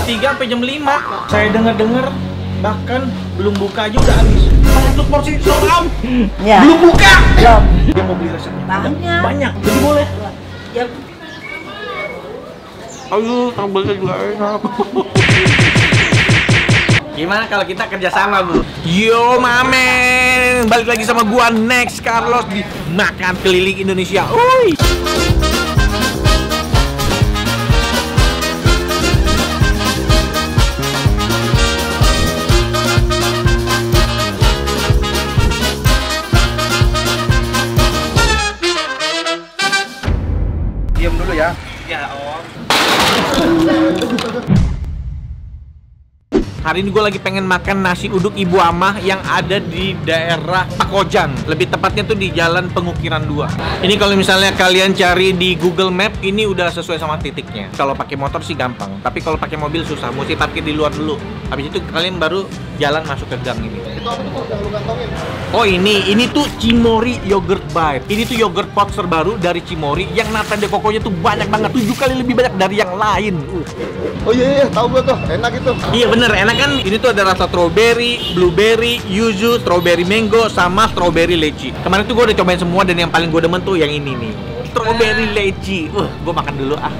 3 sampai jam 5. Saya dengar-dengar bahkan belum buka aja udah habis. 100 porsi soal. Ya. Belum buka. Belum. Dia mau beli resepnya. Banyak. Banyak. Jadi boleh. Ya. Aduh, sambalnya juga enak. Gimana kalau kita kerjasama, Bu? Yo, mamen, balik lagi sama gua Next Carlos di Makan Keliling Indonesia. Uy. Diam dulu ya. Ya, Om. Hari ini gue lagi pengen makan nasi uduk Ibu Amah yang ada di daerah Pakojang. Lebih tepatnya tuh di Jalan Pengukiran 2. Ini kalau misalnya kalian cari di Google Map, ini udah sesuai sama titiknya. Kalau pakai motor sih gampang, tapi kalau pakai mobil susah. Mesti parkir di luar dulu. Habis itu kalian baru jalan masuk ke gang ini. Oh ini tuh Cimory Yogurt Bite. Ini tuh yogurt pot terbaru dari Cimory yang nata de coconya tuh banyak banget, 7 kali lebih banyak dari yang lain. Oh iya, tahu gua tuh, enak itu. Iya bener, enak kan? Ini tuh ada rasa strawberry, blueberry, yuzu, strawberry mango, sama strawberry leci. Kemarin tuh gue udah cobain semua dan yang paling gue demen tuh yang ini nih, strawberry leci. Gue makan dulu ah.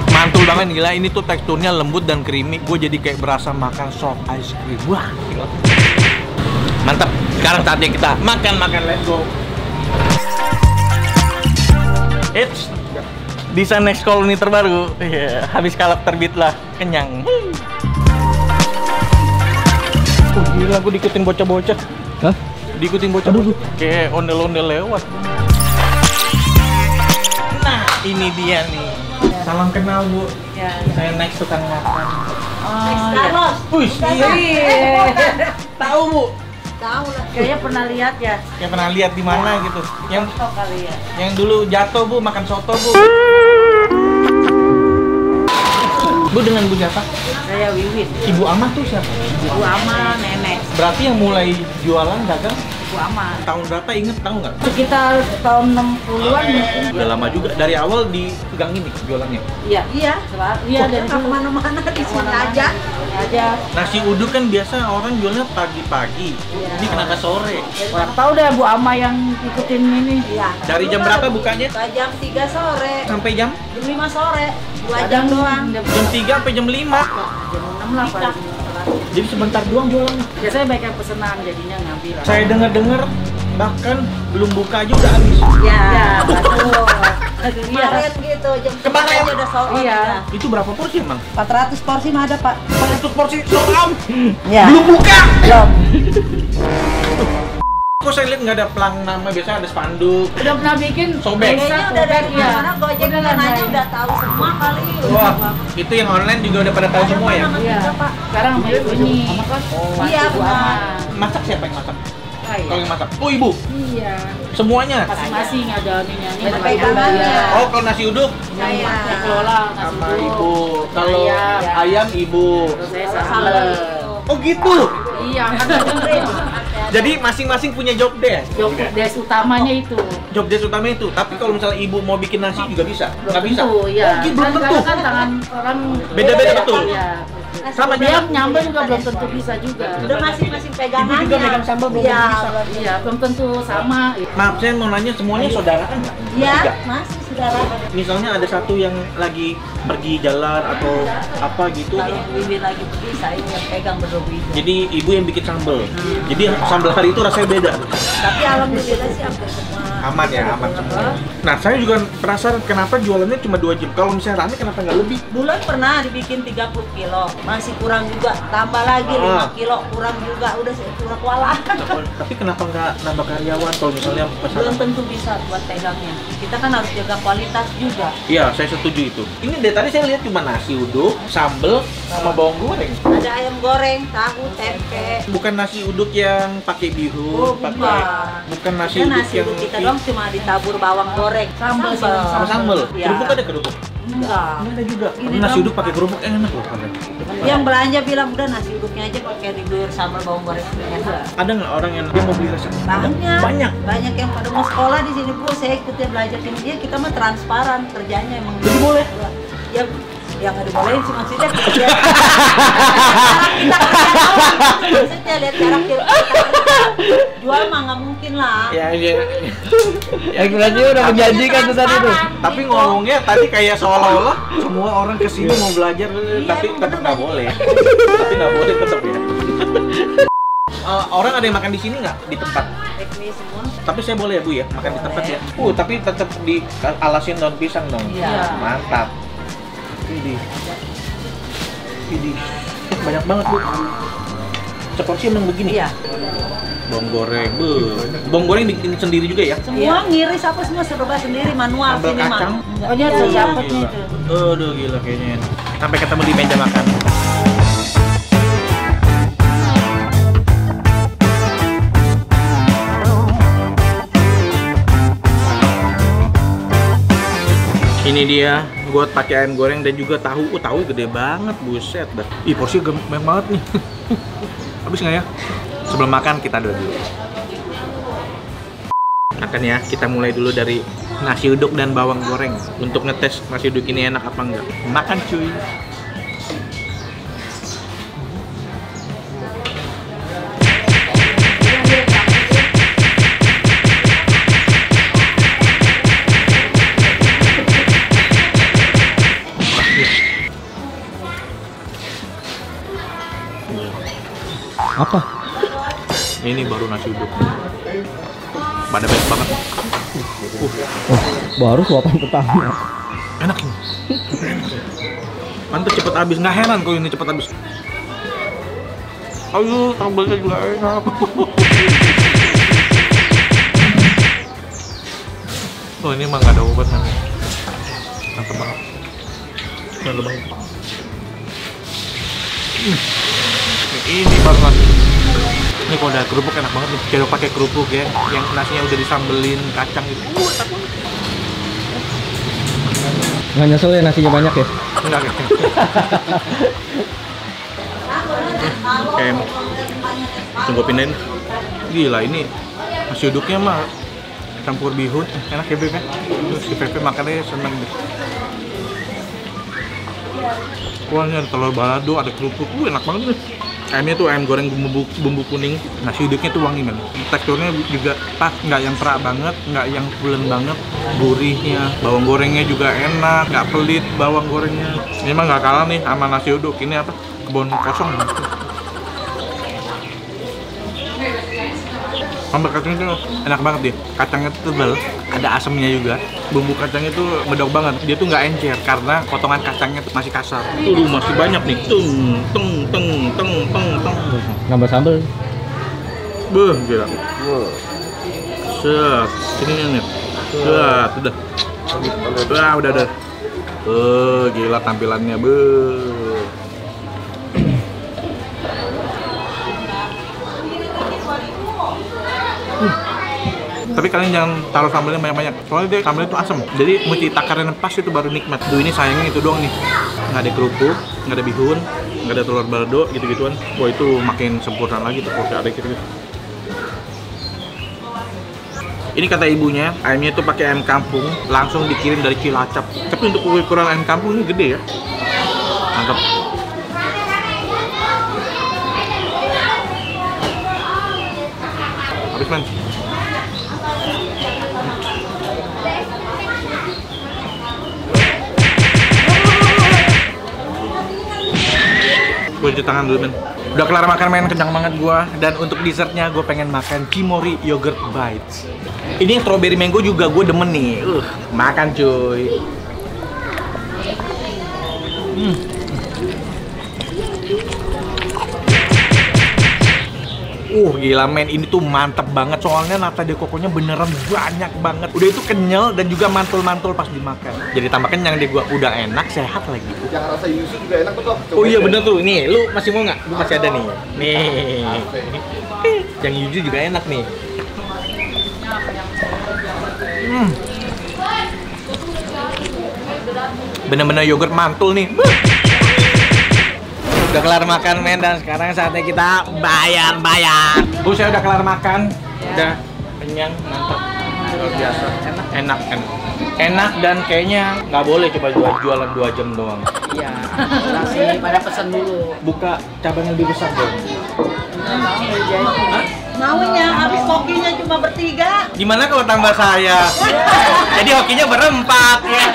Mantul banget, gila. Ini tuh teksturnya lembut dan creamy. Gue jadi kayak berasa makan soft ice cream. Wah, gila. Mantap. Sekarang saatnya kita makan. Let's go. It's Desain Next Colony terbaru. Habis kalap terbit lah. Kenyang. Gila, gue diikutin bocah-bocah. Hah? Diikutin bocah-bocah. Kayak ondel-ondel lewat. Nah, ini dia nih. Salam kenal, Bu. Ya. Saya Next tukang makan. Next Carlos. Wih, iya. Tahu, Bu? Tahu lah. Kayaknya pernah lihat ya. Yang pernah lihat di mana gitu. Yang Tahu kali ya. yang dulu jatuh, Bu, makan soto, Bu. Bu, dengan Bu siapa? Saya Wiwit. Ibu Amah tuh siapa? Bu Ama, nenek. Berarti yang mulai jualan dagang Bu Ama. tahun berapa, inget tahu nggak? Sekitar tahun 60-an mungkin. Udah lama juga. Dari awal di gang ini jualannya. Iya. Iya. Iya dari dulu. Kemana-mana di sini aja. Aja. Nasi uduk kan biasa orang jualnya pagi-pagi. Ini kenapa sore? Kurang tahu deh Bu Ama yang ikutin ini. Iya. Dari jam berapa bukanya? Jam 3 sore, Sampai jam? jam 5 sore. 2 jam Kadang doang. Jam 3 sampai jam 5. Jam 6 lah paling. Jadi sebentar doang jualannya. Biasanya banyak yang pesenan jadinya ngambil. Saya dengar-dengar bahkan belum buka aja udah habis. Ya, Ya, betul. Iya. kemarin gitu, jam 3 Kemarin? aja udah sold out. Iya. Itu berapa porsi emang? 400 porsi mah ada, Pak. 100 porsi sold out. Ya. Belum buka. Belum. Kok saya lihat nggak ada pelang nama, biasanya ada spanduk. Udah pernah bikin Sobek. Kayaknya udah dari ya. mana Gojek Udah lah, aja Nay. udah tahu semua kali. Wah, itu yang online juga udah pada tahu semua ya? Iya. Sekarang mau ini. Iya, Bu Ama. Masak siapa yang masak? Saya. Kalau yang masak? Oh, Ibu. Iya. Semuanya. Masing-masing ada ininya nih. Ada pegangannya. Oh, kalau nasi uduk Saya. Yang kelola nasi sama uduk. Ibu. Kalau Ayam. ayam Ibu. Terus saya Sambal. sambal. Oh, gitu. Iya, kan dengerin. Jadi masing-masing punya job desk. Job desk utamanya itu. Job desk utama itu. Tapi kalau misalnya Ibu mau bikin nasi juga bisa. Nggak bisa. Tentu, iya. Oh, gitu, belum Kan tentu. kadang kan tangan orang Beda-beda betul. Iya. Sama Dia juga. nyambel juga belum tentu bisa juga. Udah masing-masing pegangannya. Ibu juga megang sambal belum Iya, bisa. Iya, belum tentu sama. Maaf, saya mau nanya, semuanya saudara kan? Iya, Tiga. masih saudara. Misalnya ada satu yang lagi pergi jalan atau apa gitu. Kalau Wiwit lagi pergi, saya yang pegang berdua itu. Jadi ibu yang bikin sambal. Jadi sambal hari itu rasanya beda. Tapi alhamdulillah sih hampir semua. Aman ya, aman semua. Nah, saya juga penasaran kenapa jualannya cuma 2 jam. Kalau misalnya rame kenapa nggak lebih? Bulan pernah dibikin 30 kilo, masih kurang juga. Tambah lagi 5 kilo, kurang juga. Udah kurang kewalahan. Tapi kenapa nggak nambah karyawan kalau misalnya Belum pesanan? tentu bisa buat pegangnya. Kita kan harus jaga kualitas juga. Iya, saya setuju itu. Ini dari tadi saya lihat cuma nasi uduk, sambal, sama bawang goreng. Ada ayam goreng, tahu, tempe. Bukan nasi uduk yang pakai bihun, Oh, bukan nasi Kan uduk nasi yang uduk kita doang cuma ditabur bawang goreng. Sambal. sama sambal. Iya. Kerupuk ada kerupuk. Enggak. Nggak ada juga. Ini Nasi dong. uduk pakai kerupuk enak loh kan. Yang belanja bilang udah nasi uduknya aja pakai diguyur sambal bawang goreng enak. Ada nggak orang yang dia mau beli resep? Banyak. Banyak. Banyak yang pada mau sekolah di sini Bu, saya ikutnya belajarin dia, kita mah transparan kerjanya emang. Jadi boleh? Ya yang nggak dibolehin sih maksudnya kerja. Kita kerja doang. Maksudnya lihat cara kita kerja. Jual mah nggak mungkin lah. Ya, ya. Yang berarti udah menjanjikan tuh tadi tuh. Tapi ngomongnya tadi kayak seolah-olah semua orang kesini mau belajar, tapi emang tetap bener nggak banyak. boleh. Tapi nggak boleh tetap ya. Orang ada yang makan di sini nggak di tempat? Teknis semua. Tapi saya boleh ya Bu ya makan di tempat ya. Tapi tetap dialasin daun pisang dong. Iya. Mantap. Widih. Banyak banget Bu. Seporsi emang begini. Iya. Bawang goreng. Bawang goreng bikin sendiri juga ya? Semua ngiris apa semua serba sendiri manual Sambal sini mah. kacang. Oh, dia tuh dapetnya Gila. itu. Aduh gila kayaknya enak. Sampai ketemu di meja makan. Ini dia, gue pakai ayam goreng dan juga tahu. Tahu gede banget, buset dah. Ih, porsi banyak banget nih. Habis nggak ya? Sebelum makan kita dulu. Makan ya, kita mulai dulu dari nasi uduk dan bawang goreng untuk ngetes nasi uduk ini enak apa enggak. Makan cuy. Apa? Ini baru nasi uduk. Pada banyak banget. Baru suapan pertama. Enak ini. Mantap, cepet habis. Nggak heran kalau ini cepet habis. Ayo, sambalnya juga enak. Oh, ini emang nggak ada obat namanya. Mantap banget. Mantap banget. Ini baru nasi. Ini kalau ada kerupuk enak banget nih. Cedok pakai kerupuk ya, yang nasinya udah disambelin kacang gitu. Enak banget. Nggak nyesel ya nasinya banyak ya? Enggak gitu. Oke, tunggu pindahin. Gila ini nasi uduknya mah campur bihun, enak ya Beb ya. Si Pepe makannya seneng deh. Kuahnya ada telur balado, ada kerupuk, enak banget nih. Ayamnya tuh ayam goreng bumbu kuning, nasi uduknya tuh wangi men. Teksturnya juga pas, nggak yang perak banget, nggak yang pulen banget. Gurihnya, bawang gorengnya juga enak, nggak pelit bawang gorengnya. Ini mah nggak kalah nih sama nasi uduk. Ini apa? Kebun kosong. Sambal kacangnya tuh enak banget deh. Kacangnya tuh tebal, ada asamnya juga. Bumbu kacangnya tuh medok banget. Dia tuh nggak encer karena potongan kacangnya tuh masih kasar. Tuh masih banyak nih. Tung. Nambah sambel. Beuh, gila. Set, sini nih. Set, udah. Udah. Gila tampilannya, beuh. Tapi kalian jangan taruh sambalnya banyak-banyak, soalnya dia sambalnya itu asam. Jadi mesti takaran yang pas itu baru nikmat. Duh, ini sayangnya itu doang nih. Nggak ada kerupuk, nggak ada bihun, nggak ada telur balado, gitu-gituan. Wah, itu makin sempurna lagi tuh kalau ada gitu. Ini kata ibunya, ayamnya itu pakai ayam kampung, langsung dikirim dari Cilacap. Tapi untuk ukuran ayam kampung ini gede ya. Mantap. Habis men. Gue cuci tangan dulu men. Udah kelar makan men, kencang banget gua. Dan untuk dessertnya gue pengen makan Kimori Yogurt Bites. Ini strawberry mango juga gue demen nih. Makan cuy. Gila men, ini tuh mantep banget. Soalnya nata de coconya beneran banyak banget. Udah itu kenyal dan juga mantul-mantul pas dimakan. Jadi tambah kenyang deh gua, udah enak, sehat lagi. Yang rasa yuzu juga enak tuh. Oh iya bener tuh, nih lu masih mau nggak? Lu masih ada nih. Nih, yang yuzu juga enak nih. Bener-bener yogurt mantul nih. Udah kelar makan men, dan sekarang saatnya kita bayar. Bu, saya udah kelar makan. Udah kenyang, mantap. Luar biasa. Enak dan kayaknya nggak boleh coba jualan 2 jam doang. Iya. Masih pada pesan dulu. Buka cabang yang lebih besar dong. Maunya habis kokinya cuma bertiga. Gimana kalau tambah saya? Jadi hokinya berempat ya.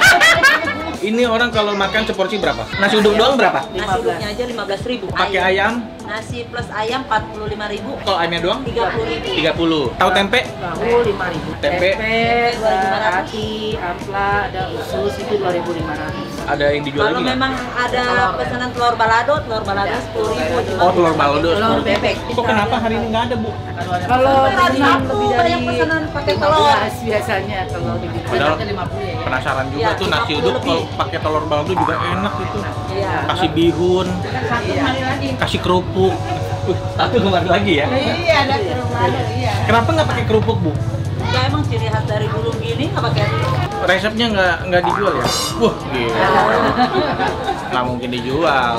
Ini orang kalau makan seporsi berapa? Nasi uduk doang berapa? Nasi uduknya aja 15.000. Pakai ayam? Nasi plus ayam 45.000. Kalau ayamnya doang? 30.000. 30. Tahu tempe? Tahu 5.000. Tempe? Hati, ampla, ada usus itu 2.500. Ada yang dijual Kalau lagi nggak? memang ada pesanan telur balado 10.000. Oh, telur balado. Telur bebek. Kok kenapa hari ini nggak ada, Bu? Kalau Hari ini Sabtu lebih dari banyak pesanan pakai telur. 15 biasanya kalau dibikin Padahal 50 ya. penasaran juga Ya, tuh nasi 50 uduk lebih. kalau pakai telur balado juga enak itu. Iya. Kasih bihun, kasih kerupuk. Satu kembali lagi ya. Iya, ada telur balado, iya. Kenapa nggak pakai kerupuk, Bu? Ya emang ciri khas dari dulu gini nggak pakai Resepnya nggak dijual ya? Wah, gila. Nggak mungkin dijual.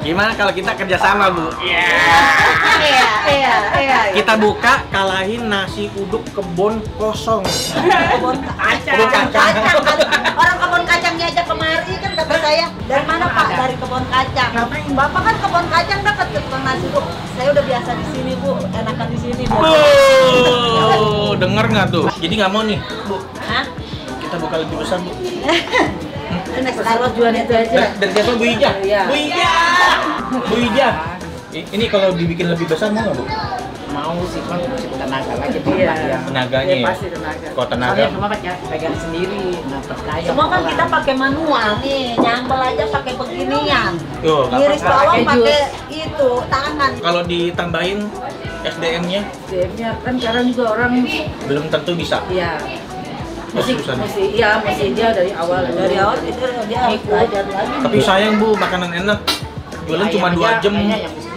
Gimana kalau kita kerjasama, Bu? Iya. Kita buka, kalahin nasi uduk kebon kosong. Kebun kacang. Kebun kacang. Orang kebun kacangnya aja kemari kan kata saya. Dari mana Pak? Dari kebun kacang. Bapak kan kebun kacang dekat ke tukang nasi Bu. Saya udah biasa di sini Bu, enakan di sini Bu. Oh, denger nggak tuh? Jadi nggak mau nih, Bu. Hah? Kita buka lebih besar, Bu. Next Kalau jualan itu aja. Dari siapa, Bu Ija? Iya. Bu Ija. Bu Ija. Ini kalau dibikin lebih besar mau nggak, Bu? Mau sih, cuma mesti tenaga lagi. Iya. Tenaganya Iya, ya? pasti tenaga. Kalau tenaga? Soalnya cuma pegang sendiri, nggak percaya. Semua kan kita pakai manual nih, nyambel aja pakai beginian. Tuh, nggak Ngiris apa-apa. bawang Pakai pakai itu tangan. Kalau ditambahin SDM-nya DM-nya kan sekarang juga orang belum tentu bisa. iya. Susah nih. Mesti dia dari awal. Dari awal itu dia harus belajar lagi. Tapi sayang, Bu, makanan enak. Jualan cuma 2 jam.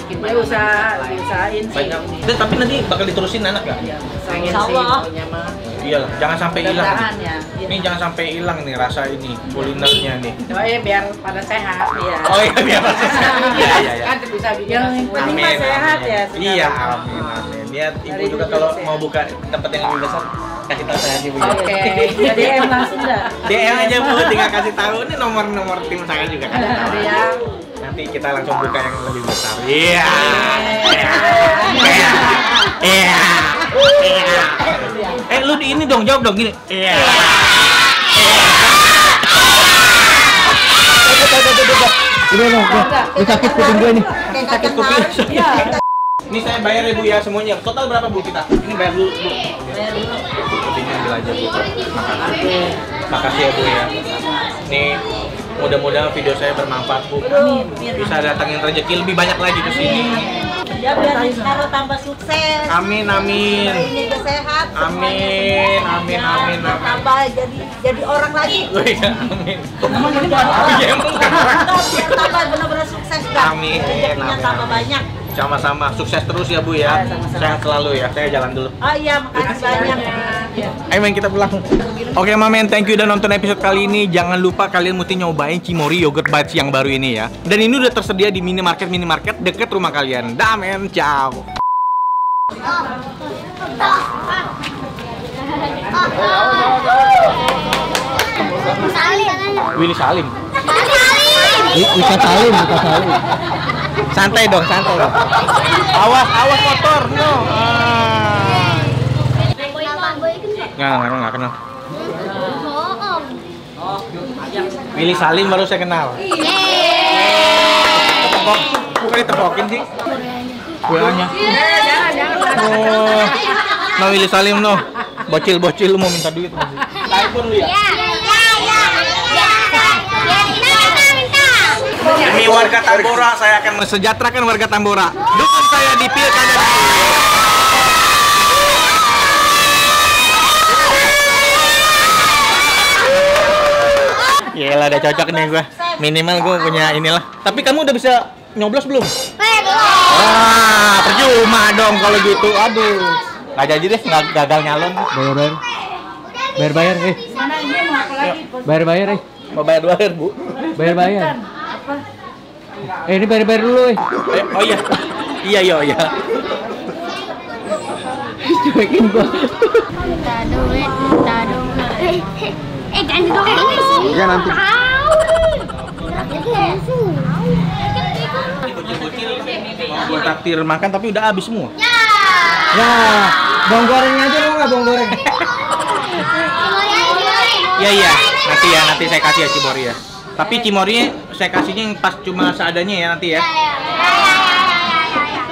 Dia usahain sih. Banyak. Dan tapi nanti bakal diterusin anak nggak? Iya, usahain Insya sih. Allah. Pokoknya mah. Iyalah, jangan sampai hilang. Mudah-mudahan ya. Ini jangan sampai hilang nih rasa ini kulinernya nih. Doain biar pada sehat. Iya. Oh iya, biar iya, iya. Kan bisa bikin yang penting Amin, mah sehat amin. ya. Iya, amin. Lihat ibu Dari juga dulu kalau sehat. mau buka tempat yang lebih besar, kasih tahu saya aja, Bu. ya. Oke, DM langsung dah. DM aja, Bu, tinggal kasih tahu. Ini nomor tim saya juga kasih tahu. Ada yang Nanti kita langsung buka yang lebih besar. Iya. Iya. Lu di ini dong, jawab dong gini. Iya. Ini sakit kuping gue nih. Sakit kuping. Ini saya bayar ya, Bu ya, semuanya. Total berapa, Bu, kita? Ini bayar dulu, Bu. Bayar dulu. Kupingnya ambil aja, Bu. Makasih. Makasih ya, Bu ya. Nih, mudah-mudahan video saya bermanfaat, Bu. Bisa datangin rezeki lebih banyak lagi ke sini. Ya biar Rizkaro tambah sukses. Amin, amin. Ini juga sehat. Amin, amin, amin, Biar amin. tambah jadi orang lagi. Oh iya, amin. Emang jadi Oh iya, emang bukan orang. Biar tambah benar-benar sukses kan. Amin, Rezekinya amin, tambah amin. banyak. Sama-sama, sukses terus ya, Bu ya. Sehat selalu ya. Saya jalan dulu. Oh iya, makasih banyak. Ayo men, kita pulang. Oke Mamen, thank you udah nonton episode kali ini. Jangan lupa kalian mesti nyobain Cimory Yogurt Bites yang baru ini ya. Dan ini udah tersedia di minimarket deket rumah kalian. Dah men, ciao. Willy Salim. Ika Salim. Santai dong, santai dong. Awas, awas motor, no. Nggak kenal. Willy Salim baru saya kenal. Tepok, bukan ditepokin sih. WA-nya. Oh, no Willy Salim no. Bocil-bocil lu mau minta duit masih. Telepon lu ya. Demi warga Tambora, saya akan mensejahterakan warga Tambora. Dukung saya di pilkada. Yelah, udah cocok nih gua. Minimal gua punya inilah. Tapi kamu udah bisa nyoblos belum? Wah, percuma dong kalau gitu. Aduh. Nggak jadi deh, nggak gagal nyalon. Bayar. Bayar. mana dia mau apa lagi? Bayar. Mau bayar 2 Bu. Bayar. Apa? Ini bayar dulu, weh. Oh iya. Iya. Cuekin gua. Duit. Jangan didongengin sih. Iya, nanti. Buat traktir makan tapi udah habis semua. Ya, bawang gorengnya aja mau nggak bawang goreng? Iya. Nanti saya kasih ya Cimori ya. Tapi Cimorinya saya kasihnya yang pas cuma seadanya ya nanti ya.